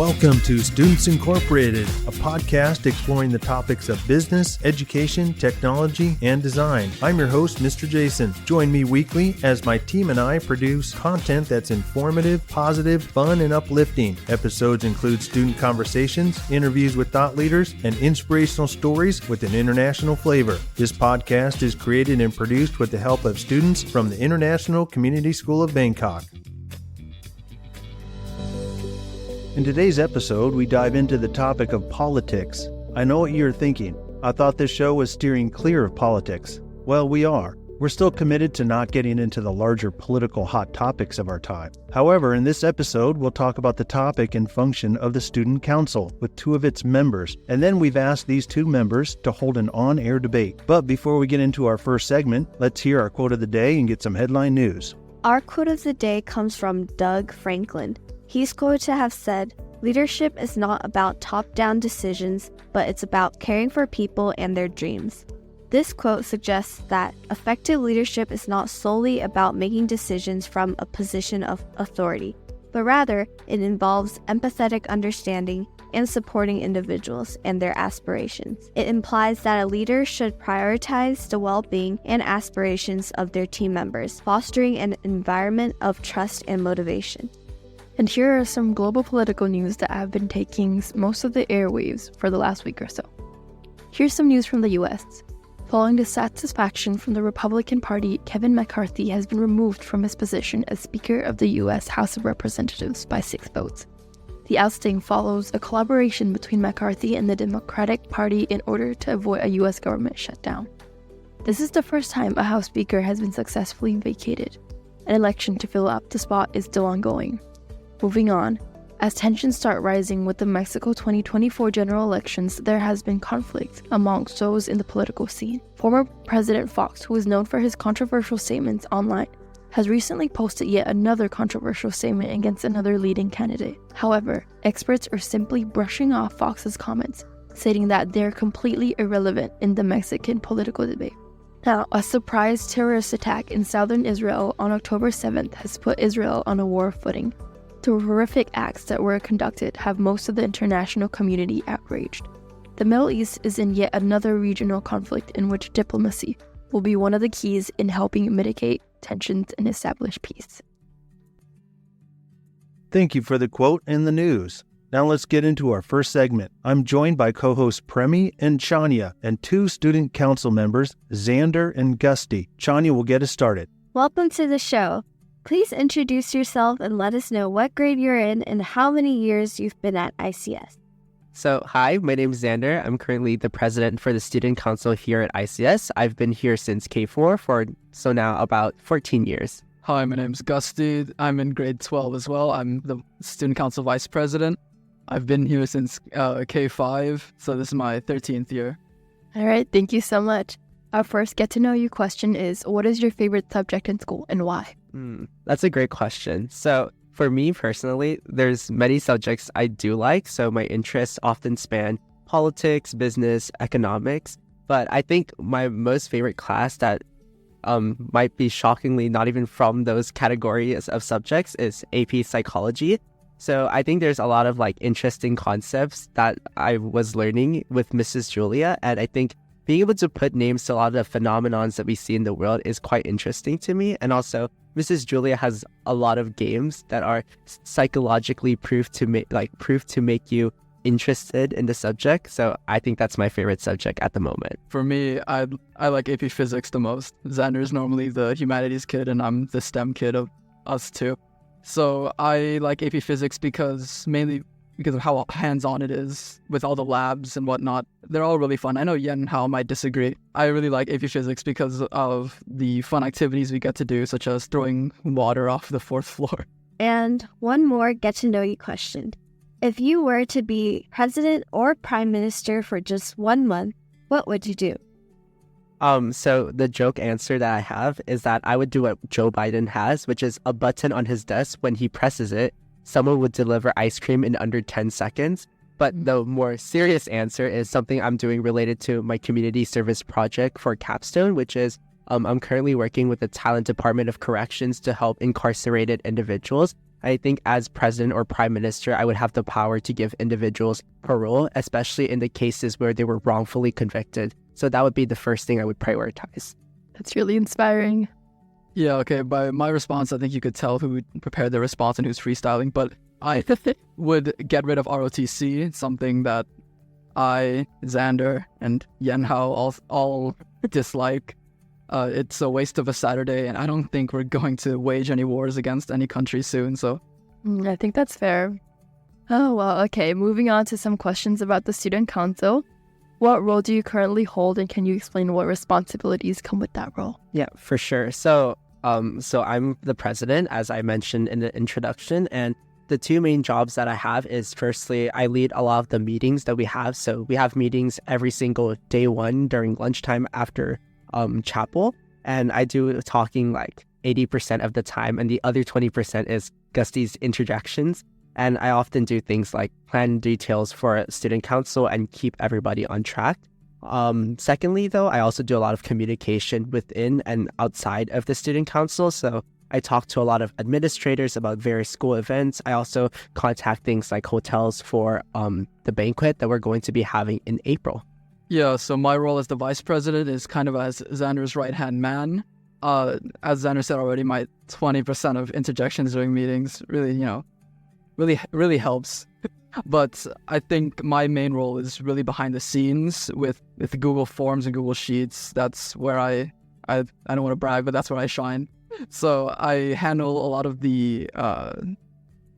Welcome to Students Incorporated, a podcast exploring the topics of business, education, technology, and design. I'm your host, Mr. Jason. Join me weekly as my team and I produce content that's informative, positive, fun, and uplifting. Episodes include student conversations, interviews with thought leaders, and inspirational stories with an international flavor. This podcast is created and produced with the help of students from the International Community School of Bangkok. In today's episode, we dive into the topic of politics. I know what you're thinking. I thought this show was steering clear of politics. Well, we are. We're still committed to not getting into the larger political hot topics of our time. However, in this episode, we'll talk about the topic and function of the Student Council with two of its members. And then we've asked these two members to hold an on-air debate. But before we get into our first segment, let's hear our quote of the day and get some headline news. Our quote of the day comes from Doug Franklin. He's quoted to have said, "Leadership is not about top-down decisions, but it's about caring for people and their dreams." This quote suggests that effective leadership is not solely about making decisions from a position of authority, but rather it involves empathetic understanding and supporting individuals and their aspirations. It implies that a leader should prioritize the well-being and aspirations of their team members, fostering an environment of trust and motivation. And here are some global political news that have been taking most of the airwaves for the last week or so. Here's some news from the US. Following dissatisfaction from the Republican Party, Kevin McCarthy has been removed from his position as Speaker of the US House of Representatives by 6 votes. The ousting follows a collaboration between McCarthy and the Democratic Party in order to avoid a US government shutdown. This is the first time a House Speaker has been successfully vacated. An election to fill up the spot is still ongoing. Moving on, as tensions start rising with the Mexico 2024 general elections, there has been conflict amongst those in the political scene. Former President Fox, who is known for his controversial statements online, has recently posted yet another controversial statement against another leading candidate. However, experts are simply brushing off Fox's comments, stating that they're completely irrelevant in the Mexican political debate. Now, a surprise terrorist attack in southern Israel on October 7th has put Israel on a war footing. The horrific acts that were conducted have most of the international community outraged. The Middle East is in yet another regional conflict in which diplomacy will be one of the keys in helping mitigate tensions and establish peace. Thank you for the quote and the news. Now let's get into our first segment. I'm joined by co-hosts Premi and Chania and 2 student council members, Xander and Gusty. Chania will get us started. Welcome to the show. Please introduce yourself and let us know what grade you're in and how many years you've been at ICS. So, hi, my name is Xander. I'm currently the president for the Student Council here at ICS. I've been here since K4 for now about 14 years. Hi, my name is Gusty. I'm in grade 12 as well. I'm the Student Council Vice President. I've been here since K5, so this is my 13th year. All right, thank you so much. Our first get-to-know-you question is, what is your favorite subject in school and why? That's a great question. So for me personally, there's many subjects I do like. So my interests often span politics, business, economics. But I think my most favorite class that might be shockingly not even from those categories of subjects is AP Psychology. So I think there's a lot of interesting concepts that I was learning with Mrs. Julia. And I think being able to put names to a lot of the phenomenons that we see in the world is quite interesting to me. And also, Mrs. Julia has a lot of games that are psychologically proved to make you interested in the subject. So I think that's my favorite subject at the moment. For me, I like AP Physics the most. Xander is normally the humanities kid and I'm the STEM kid of us two. So I like AP Physics mainly because of how hands-on it is with all the labs and whatnot. They're all really fun. I know Yen and Hao might disagree. I really like AP Physics because of the fun activities we get to do, such as throwing water off the 4th floor. And one more get-to-know-you question. If you were to be president or prime minister for just 1 month, what would you do? So the joke answer that I have is that I would do what Joe Biden has, which is a button on his desk. When he presses it, someone would deliver ice cream in under 10 seconds. But the more serious answer is something I'm doing related to my community service project for Capstone, which is I'm currently working with the Talent Department of Corrections to help incarcerated individuals I think as president or prime minister, I would have the power to give individuals parole, especially in the cases where they were wrongfully convicted. So that would be the first thing I would prioritize. That's really inspiring. Yeah, okay. By my response, I think you could tell who prepared the response and who's freestyling. But I would get rid of ROTC, something that I, Xander, and Yenhao all dislike. It's a waste of a Saturday, and I don't think we're going to wage any wars against any country soon. So I think that's fair. Oh, well, okay. Moving on to some questions about the student council. What role do you currently hold, and can you explain what responsibilities come with that role? Yeah, for sure. So I'm the president, as I mentioned in the introduction, and the two main jobs that I have is, firstly, I lead a lot of the meetings that we have. So we have meetings every single day one during lunchtime after chapel, and I do talking like 80% of the time, and the other 20% is Gusty's interjections. And I often do things like plan details for student council and keep everybody on track. Secondly, though, I also do a lot of communication within and outside of the student council. So I talk to a lot of administrators about various school events. I also contact things like hotels for the banquet that we're going to be having in April. yeah, so my role as the vice president is kind of as Xander's right-hand man. As Xander said already, my 20% of interjections during meetings really helps. But I think my main role is really behind the scenes with Google Forms and Google Sheets. That's where I don't want to brag, but that's where I shine. So I handle a lot of the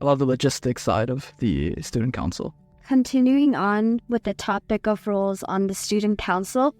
logistics side of the student council. Continuing on with the topic of roles on the student council,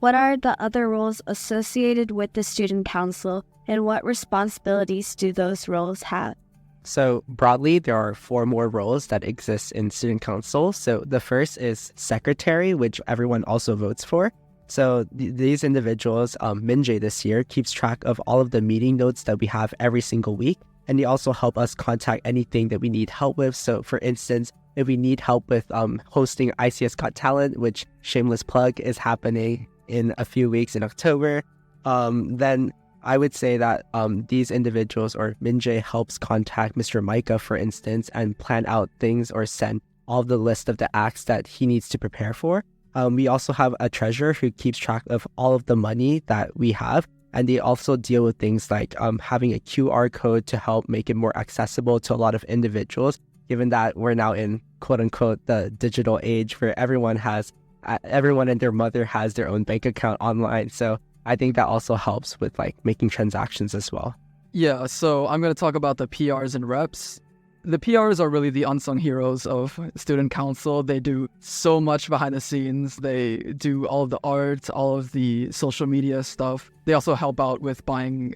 what are the other roles associated with the student council, and what responsibilities do those roles have? So broadly, there are 4 more roles that exist in student council. So the first is secretary, which everyone also votes for. So these individuals, Minjae this year, keeps track of all of the meeting notes that we have every single week. And they also help us contact anything that we need help with. So for instance, if we need help with hosting ICS Got Talent, which shameless plug is happening in a few weeks in October, then I would say that these individuals, or Minjae, helps contact Mr. Micah, for instance, and plan out things or send all the list of the acts that he needs to prepare for. We also have a treasurer who keeps track of all of the money that we have, and they also deal with things like having a QR code to help make it more accessible to a lot of individuals, given that we're now in quote-unquote the digital age where everyone and their mother has their own bank account online. So I think that also helps with like making transactions as well. Yeah, so I'm going to talk about the PRs and reps. The PRs are really the unsung heroes of student council. They do so much behind the scenes. They do all of the art, all of the social media stuff. They also help out with buying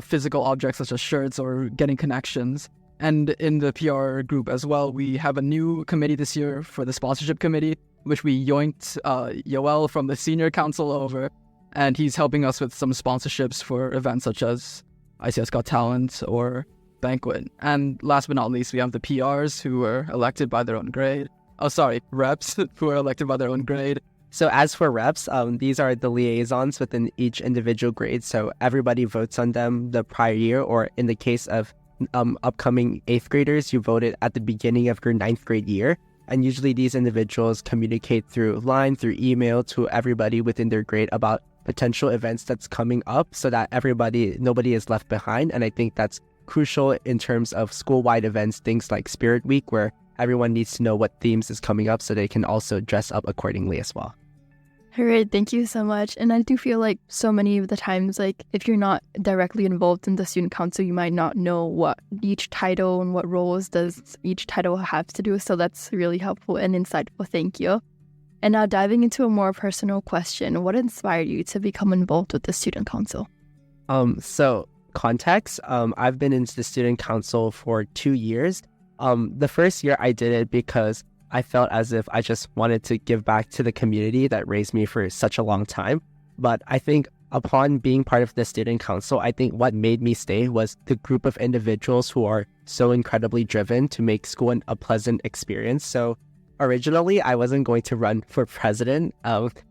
physical objects such as shirts or getting connections. And in the PR group as well, we have a new committee this year for the sponsorship committee, which we yoinked Yoel from the senior council over. And he's helping us with some sponsorships for events such as ICS Got Talent or Banquet. And last but not least, we have the PRs who were elected by their own grade. Reps who are elected by their own grade. So as for reps, these are the liaisons within each individual grade. So everybody votes on them the prior year, or in the case of upcoming 8th graders, you voted at the beginning of your 9th grade year. And usually these individuals communicate through line, through email to everybody within their grade about potential events that's coming up so that nobody is left behind. And I think that's crucial in terms of school-wide events, things like Spirit Week, where everyone needs to know what themes is coming up so they can also dress up accordingly as well. All right, thank you so much. And I do feel like so many of the times, like if you're not directly involved in the student council, you might not know what each title and what roles does each title have to do. So that's really helpful and insightful. Thank you. And now diving into a more personal question, what inspired you to become involved with the student council? So context, I've been into the student council for 2 years. The first year I did it because I felt as if I just wanted to give back to the community that raised me for such a long time. But I think upon being part of the student council, I think what made me stay was the group of individuals who are so incredibly driven to make school a pleasant experience. So originally, I wasn't going to run for president,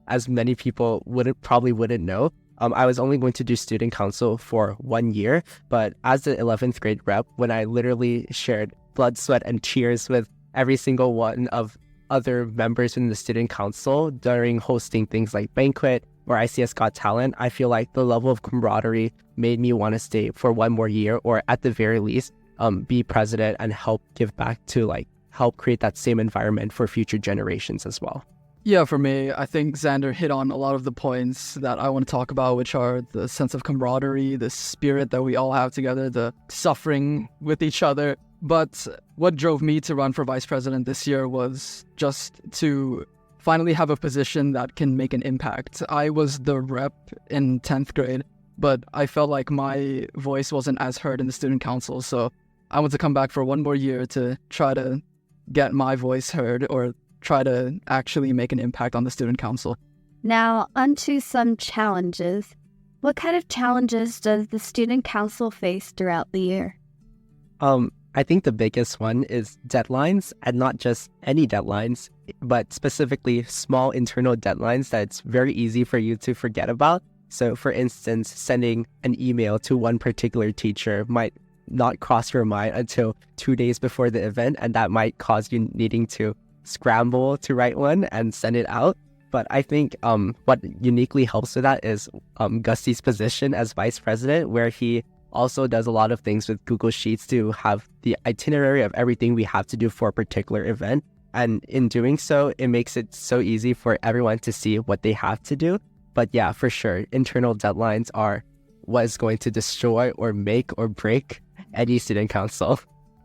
as many people wouldn't know. I was only going to do student council for 1 year, but as the 11th grade rep, when I literally shared blood, sweat, and tears with every single one of other members in the student council during hosting things like Banquet or ICS Got Talent, I feel like the level of camaraderie made me want to stay for 1 more year, or at the very least, be president and help give back to help create that same environment for future generations as well. Yeah, for me, I think Xander hit on a lot of the points that I want to talk about, which are the sense of camaraderie, the spirit that we all have together, the suffering with each other. But what drove me to run for vice president this year was just to finally have a position that can make an impact. I was the rep in 10th grade, but I felt like my voice wasn't as heard in the student council. So I want to come back for 1 more year to try to get my voice heard, or try to actually make an impact on the student council. Now, onto some challenges. What kind of challenges does the student council face throughout the year? I think the biggest one is deadlines, and not just any deadlines, but specifically small internal deadlines that it's very easy for you to forget about. So for instance, sending an email to one particular teacher might not cross your mind until 2 days before the event, and that might cause you needing to scramble to write one and send it out. But I think what uniquely helps with that is Gusty's position as vice president, where he also does a lot of things with Google Sheets to have the itinerary of everything we have to do for a particular event. And in doing so, it makes it so easy for everyone to see what they have to do. But yeah, for sure, internal deadlines are what is going to destroy or make or break any student council.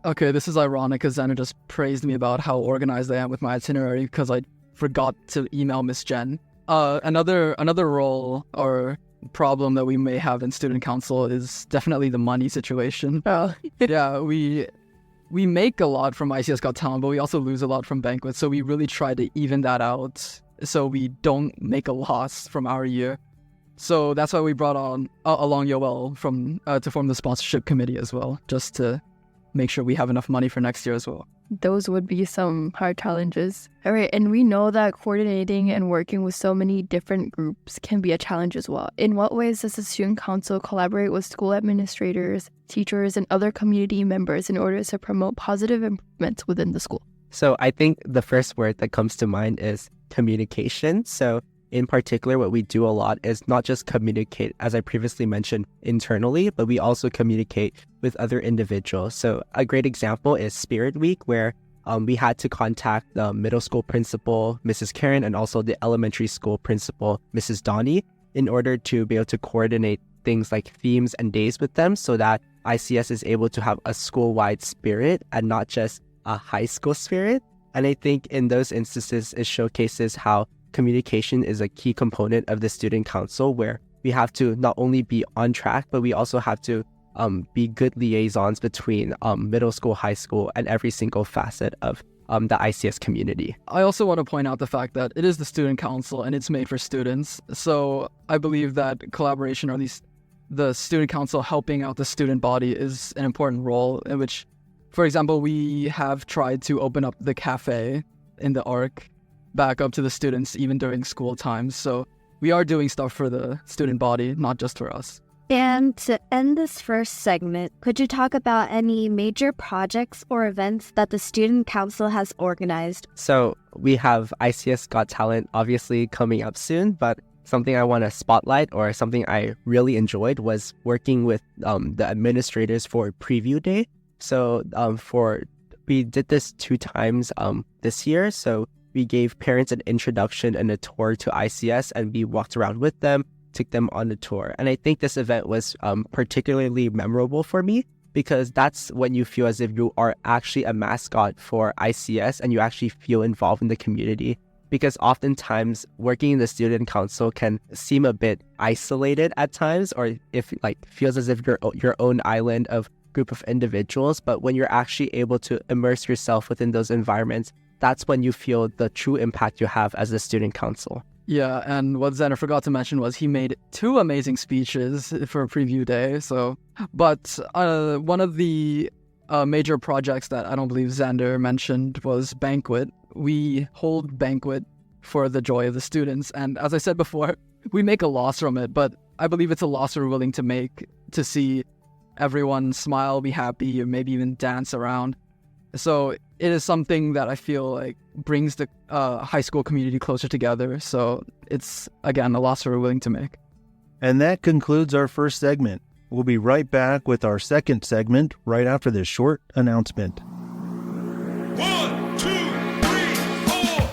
Okay, this is ironic because Xander just praised me about how organized I am with my itinerary because I forgot to email Miss Jen. Another role or problem that we may have in student council is definitely the money situation. Oh. Yeah, we make a lot from ICS Got Talent, but we also lose a lot from Banquet. So we really try to even that out so we don't make a loss from our year. So that's why we brought on along Yoel from to form the sponsorship committee as well, just to make sure we have enough money for next year as well. Those would be some hard challenges. All right, and we know that coordinating and working with so many different groups can be a challenge as well. In what ways does the student council collaborate with school administrators, teachers, and other community members in order to promote positive improvements within the school? So I think the first word that comes to mind is communication. So in particular, what we do a lot is not just communicate, as I previously mentioned, internally, but we also communicate with other individuals. So a great example is Spirit Week, where we had to contact the middle school principal, Mrs. Karen, and also the elementary school principal, Mrs. Donnie, in order to be able to coordinate things like themes and days with them so that ICS is able to have a school-wide spirit and not just a high school spirit. And I think in those instances, it showcases how communication is a key component of the student council, where we have to not only be on track, but we also have to be good liaisons between middle school, high school, and every single facet of the ICS community. I also want to point out the fact that it is the student council and it's made for students. So I believe that collaboration, or at least the student council helping out the student body, is an important role in which, for example, we have tried to open up the cafe in the ARC back up to the students even during school times. So we are doing stuff for the student body, not just for us. And to end this first segment, could you talk about any major projects or events that the student council has organized? So we have ICS Got Talent obviously coming up soon, but something I want to spotlight, or something I really enjoyed, was working with the administrators for Preview Day. So we did this 2 times this year. So we gave parents an introduction and a tour to ICS, and we walked around with them, took them on the tour. And I think this event was particularly memorable for me, because that's when you feel as if you are actually a mascot for ICS and you actually feel involved in the community. Because oftentimes working in the student council can seem a bit isolated at times, or if feels as if you're your own island of group of individuals. But when you're actually able to immerse yourself within those environments, that's when you feel the true impact you have as a student council. Yeah, and what Xander forgot to mention was he made 2 amazing speeches for Preview Day. But one of the major projects that I don't believe Xander mentioned was Banquet. We hold Banquet for the joy of the students. And as I said before, we make a loss from it, but I believe it's a loss we're willing to make to see everyone smile, be happy, or maybe even dance around. So it is something that I feel like brings the high school community closer together. So it's, again, a loss we're willing to make. And that concludes our first segment. We'll be right back with our second segment right after this short announcement. 1, 2, 3, 4.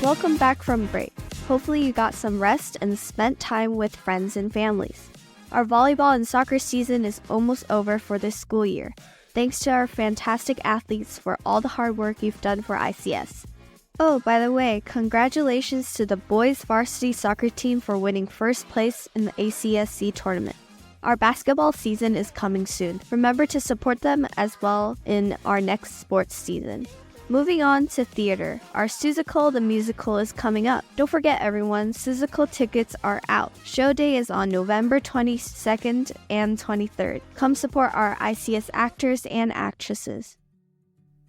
Welcome back from break. Hopefully you got some rest and spent time with friends and families. Our volleyball and soccer season is almost over for this school year. Thanks to our fantastic athletes for all the hard work you've done for ICS. Oh, by the way, congratulations to the boys varsity soccer team for winning first place in the ACSC tournament. Our basketball season is coming soon. Remember to support them as well in our next sports season. Moving on to theater, our Seussical the Musical is coming up. Don't forget everyone, Seussical tickets are out. Show day is on November 22nd and 23rd. Come support our ICS actors and actresses.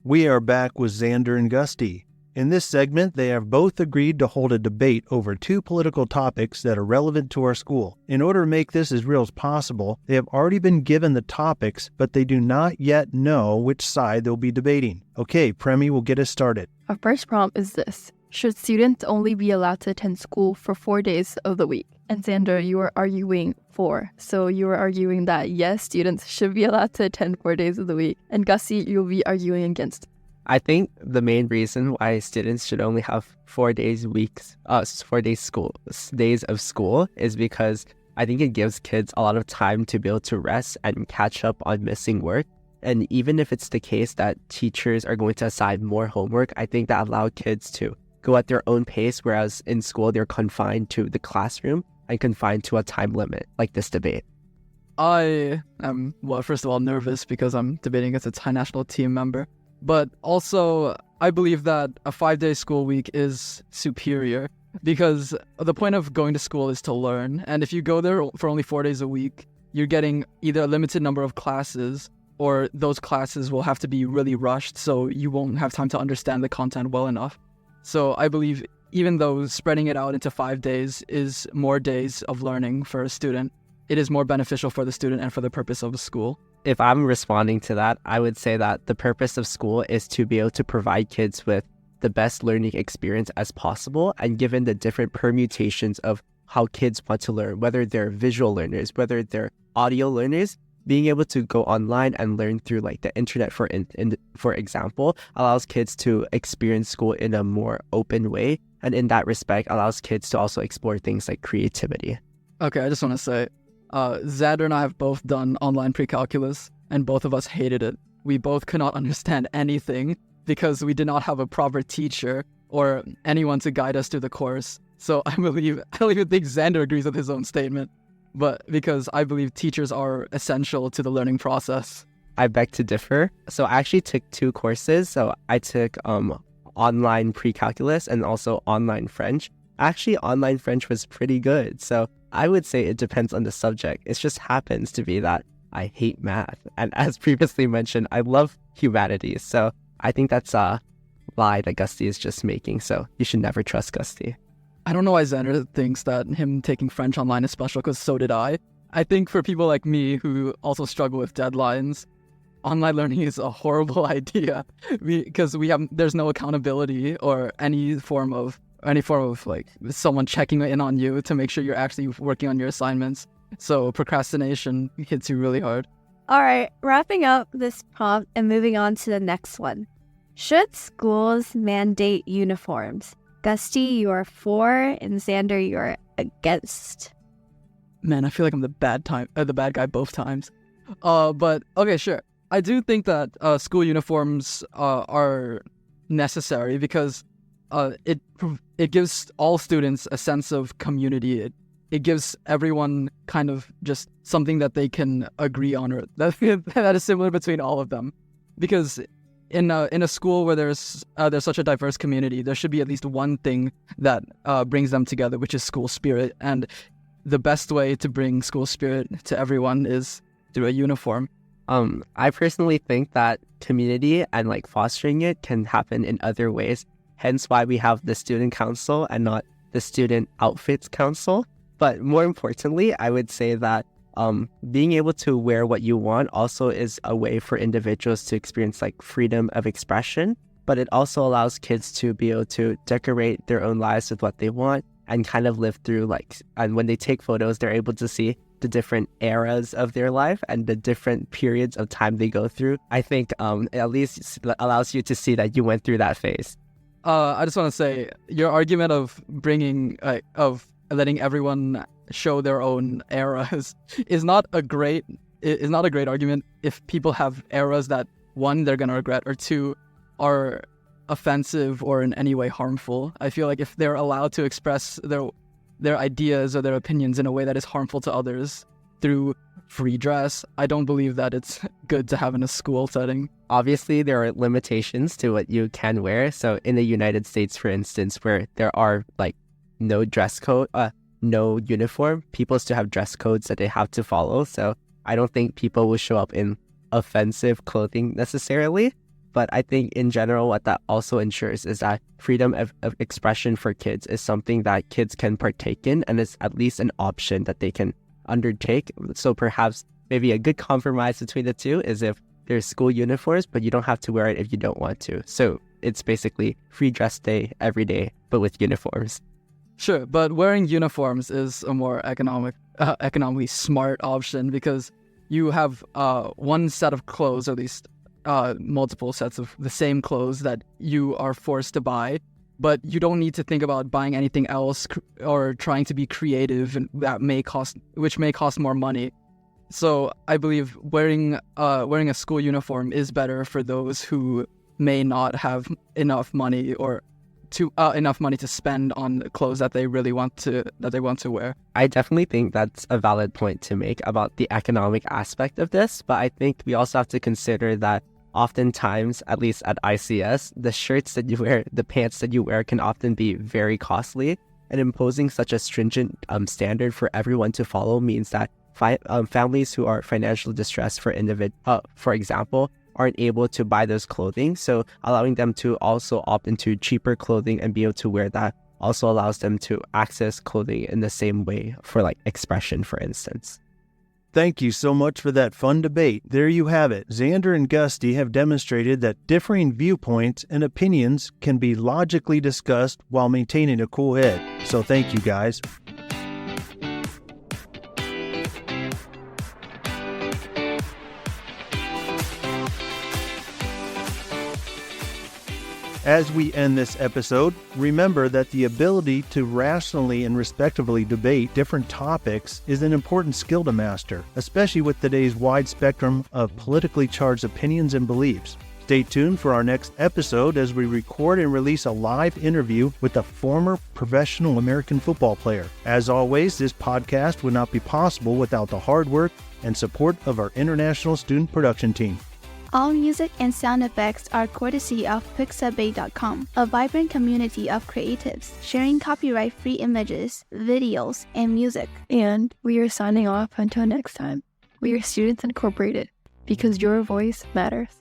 We are back with Xander and Gusty. In this segment, they have both agreed to hold a debate over two political topics that are relevant to our school. In order to make this as real as possible, they have already been given the topics, but they do not yet know which side they'll be debating. Okay, Premi will get us started. Our first prompt is this. Should students only be allowed to attend school for 4 days of the week? And Xander, you are arguing for. So you are arguing that yes, students should be allowed to attend 4 days of the week. And Gussie, you'll be arguing against. I think the main reason why students should only have 4 days days of school is because I think it gives kids a lot of time to be able to rest and catch up on missing work. And even if it's the case that teachers are going to assign more homework, I think that allows kids to go at their own pace, whereas in school they're confined to the classroom and confined to a time limit like this debate. I am, well, first of all, nervous because I'm debating against a Thai national team member. But also, I believe that a 5-day school week is superior because the point of going to school is to learn. And if you go there for only 4 days a week, you're getting either a limited number of classes or those classes will have to be really rushed, so you won't have time to understand the content well enough. So I believe even though spreading it out into 5 days is more days of learning for a student, it is more beneficial for the student and for the purpose of the school. If I'm responding to that, I would say that the purpose of school is to be able to provide kids with the best learning experience as possible, and given the different permutations of how kids want to learn, whether they're visual learners, whether they're audio learners, being able to go online and learn through like the internet, for example, allows kids to experience school in a more open way. And in that respect, allows kids to also explore things like creativity. Okay, I just want to say, Xander and I have both done online pre-calculus, and both of us hated it. We both could not understand anything because we did not have a proper teacher or anyone to guide us through the course. So I don't even think Xander agrees with his own statement, but because I believe teachers are essential to the learning process. I beg to differ. So I actually took 2 courses. So I took online pre-calculus and also online French. Actually, online French was pretty good. So I would say it depends on the subject. It just happens to be that I hate math. And as previously mentioned, I love humanities. So I think that's a lie that Gusty is just making. So you should never trust Gusty. I don't know why Xander thinks that him taking French online is special, because so did I. I think for people like me who also struggle with deadlines, online learning is a horrible idea because there's no accountability or any form of like someone checking in on you to make sure you're actually working on your assignments. So procrastination hits you really hard. All right, wrapping up this prompt and moving on to the next one. Should schools mandate uniforms? Gusty, you're for, and Xander, you're against. Man, I feel like I'm the bad guy both times. But okay, sure. I do think that school uniforms are necessary because it gives all students a sense of community. It gives everyone kind of just something that they can agree on, or that is similar between all of them. Because in a school where there's such a diverse community, there should be at least one thing that brings them together, which is school spirit. And the best way to bring school spirit to everyone is through a uniform. I personally think that community and like fostering it can happen in other ways. Hence why we have the student council and not the student outfits council. But more importantly, I would say that being able to wear what you want also is a way for individuals to experience like freedom of expression, but it also allows kids to be able to decorate their own lives with what they want and kind of live through and when they take photos, they're able to see the different eras of their life and the different periods of time they go through. I think it at least allows you to see that you went through that phase. I just want to say your argument of letting everyone show their own eras is not a great argument if people have eras that, one, they're gonna regret, or two, are offensive or in any way harmful. I feel like if they're allowed to express their ideas or their opinions in a way that is harmful to others through free dress, I don't believe that it's good to have in a school setting. Obviously, there are limitations to what you can wear. So in the United States, for instance, where there are no dress code, no uniform, people still have dress codes that they have to follow. So I don't think people will show up in offensive clothing necessarily. But I think in general, what that also ensures is that freedom of expression for kids is something that kids can partake in, and it's at least an option that they can undertake. So perhaps maybe a good compromise between the two is if there's school uniforms, but you don't have to wear it if you don't want to. So it's basically free dress day every day, but with uniforms. Sure, but wearing uniforms is a more economically smart option because you have one set of clothes, or at least multiple sets of the same clothes that you are forced to buy, but you don't need to think about buying anything else or trying to be creative, and which may cost more money. So I believe wearing a school uniform is better for those who may not have enough money to spend on clothes that they really want to wear. I definitely think that's a valid point to make about the economic aspect of this, but I think we also have to consider that oftentimes, at least at ICS, the shirts that you wear, the pants that you wear can often be very costly, and imposing such a stringent standard for everyone to follow means that families who are financially distressed, for example, aren't able to buy those clothing. So allowing them to also opt into cheaper clothing and be able to wear that also allows them to access clothing in the same way for expression, for instance. Thank you so much for that fun debate. There you have it. Xander and Gusty have demonstrated that differing viewpoints and opinions can be logically discussed while maintaining a cool head. So thank you, guys. As we end this episode, remember that the ability to rationally and respectfully debate different topics is an important skill to master, especially with today's wide spectrum of politically charged opinions and beliefs. Stay tuned for our next episode as we record and release a live interview with a former professional American football player. As always, this podcast would not be possible without the hard work and support of our international student production team. All music and sound effects are courtesy of Pixabay.com, a vibrant community of creatives sharing copyright-free images, videos, and music. And we are signing off until next time. We are Students Incorporated, because your voice matters.